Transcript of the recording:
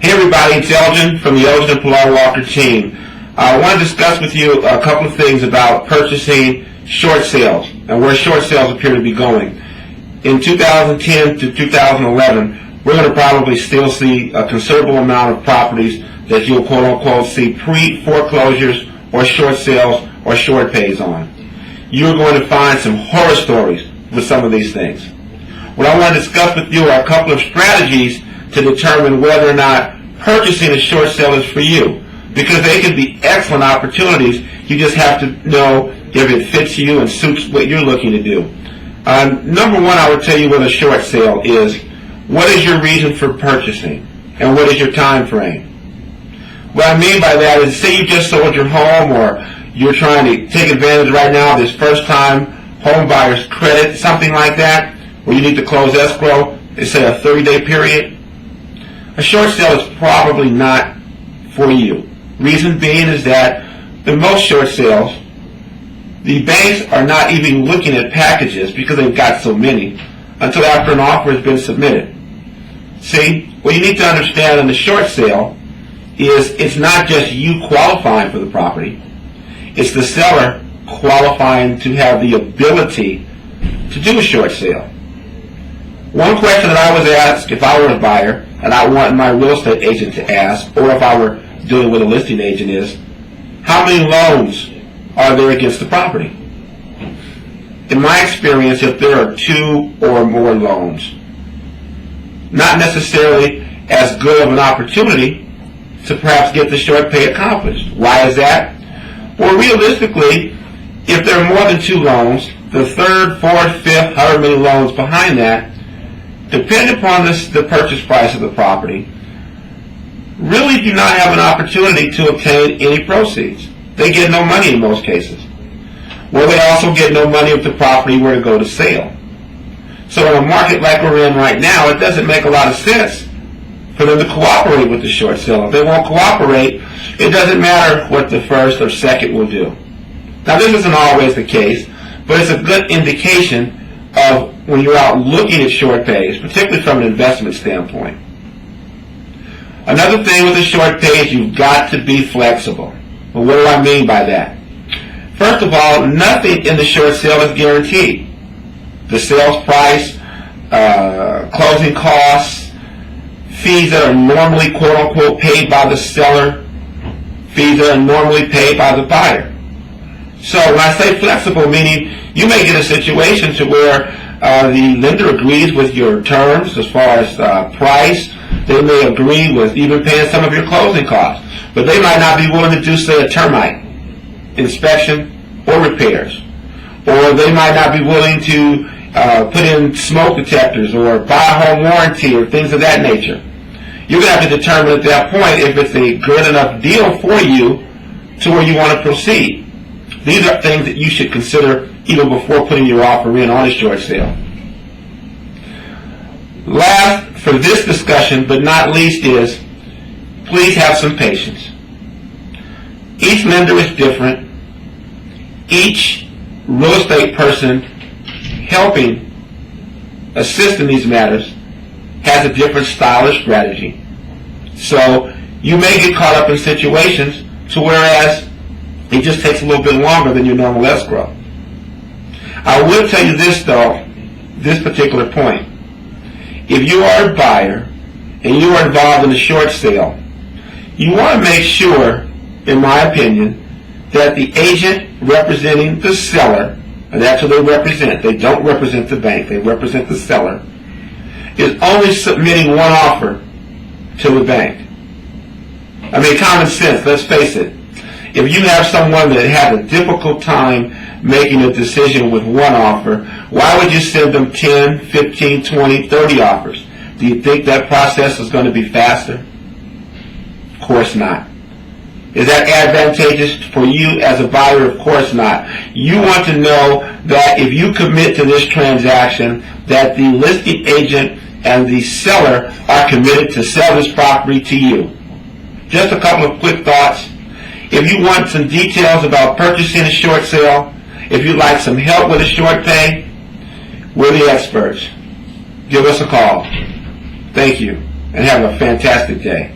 Hey everybody, it's Elgin from the Elgin and Pilar Walker team. I want to discuss with you a couple of things about purchasing short sales and where short sales appear to be going. In 2010 to 2011, we're going to probably still see a considerable amount of properties that you'll quote-unquote see pre-foreclosures or short sales or short pays on. You're going to find some horror stories with some of these things. What I want to discuss with you are a couple of strategies to determine whether or not purchasing a short sale is for you, because they can be excellent opportunities. You just have to know if it fits you and suits what you're looking to do. Number one, I would tell you with a short sale is, what is your reason for purchasing and what is your time frame? What I mean by that is, say you just sold your home, or you're trying to take advantage right now of this first-time home buyer's credit, something like that, where you need to close escrow, they say a 30-day period. A short sale is probably not for you. Reason being is that in most short sales, the banks are not even looking at packages because they've got so many until after an offer has been submitted. See, what you need to understand in the short sale is it's not just you qualifying for the property, it's the seller qualifying to have the ability to do a short sale. One question that I was asked if I were a buyer, and I want my real estate agent to ask, or if I were dealing with a listing agent, is, how many loans are there against the property? In my experience, if there are 2 or more loans, not necessarily as good of an opportunity to perhaps get the short pay accomplished. Why is that? Well, realistically, if there are more than 2 loans, the 3rd, 4th, 5th, however many loans behind that, depending upon the purchase price of the property, really do not have an opportunity to obtain any proceeds. They get no money in most cases. Well, they also get no money if the property were to go to sale. So in a market like we're in right now, it doesn't make a lot of sense for them to cooperate with the short sale. If they won't cooperate, it doesn't matter what the first or second will do. Now, this isn't always the case, but it's a good indication of when you're out looking at short pays, particularly from an investment standpoint. Another thing with a short pay is you've got to be flexible. Well, what do I mean by that? First of all, nothing in the short sale is guaranteed. The sales price, closing costs, fees that are normally quote-unquote paid by the seller, fees that are normally paid by the buyer. So when I say flexible, meaning you may get a situation to where the lender agrees with your terms as far as price. They may agree with even paying some of your closing costs, but they might not be willing to do, say, a termite inspection or repairs. Or they might not be willing to put in smoke detectors or buy a home warranty or things of that nature. You're going to have to determine at that point if it's a good enough deal for you to where you want to proceed. These are things that you should consider even before putting your offer in on a short sale. Last for this discussion, but not least, is please have some patience. Each lender is different. Each real estate person helping assist in these matters has a different style or strategy. So you may get caught up in situations to whereas it just takes a little bit longer than your normal escrow. I will tell you this though, this particular point. If you are a buyer and you are involved in a short sale, you want to make sure, in my opinion, that the agent representing the seller, and that's who they represent, they don't represent the bank, they represent the seller, is only submitting one offer to the bank. I mean, common sense, let's face it. If you have someone that has a difficult time making a decision with one offer, why would you send them 10, 15, 20, 30 offers? Do you think that process is going to be faster? Of course not. Is that advantageous for you as a buyer? Of course not. You want to know that if you commit to this transaction, that the listing agent and the seller are committed to sell this property to you. Just a couple of quick thoughts. If you want some details about purchasing a short sale, if you'd like some help with a short pay, we're the experts. Give us a call. Thank you, and have a fantastic day.